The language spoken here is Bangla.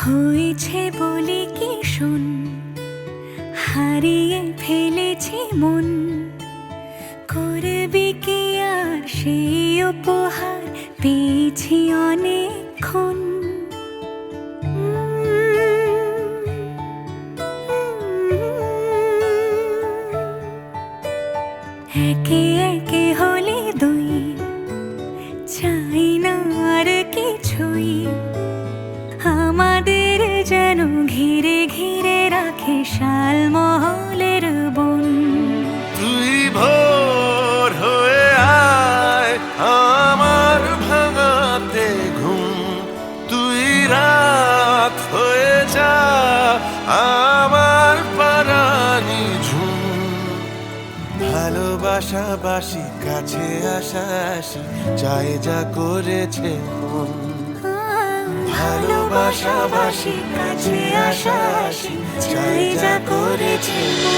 হয়েছে বলে কি শোন, হারিয়ে ফেলেছি মন। করবি কি আর সেই উপহার পেয়েছি অনেকক্ষণ। একে একে হলে দুই, চাই না আর কিছুই। আমাদের যেন ঘিরে ঘিরে রাখে শালমহলের বন। তুই ভোর হয়ে আয় আমার ভাঙাতে ঘুম, তুই রাত হয়ে যা আমার পারানি ঝুম। ভালোবাসা বাসি কাছে আসা আসি চাই যা করেছে মন। ভালোবাসা বাসি কাছে আসা আসি চাই যা করেছে মন।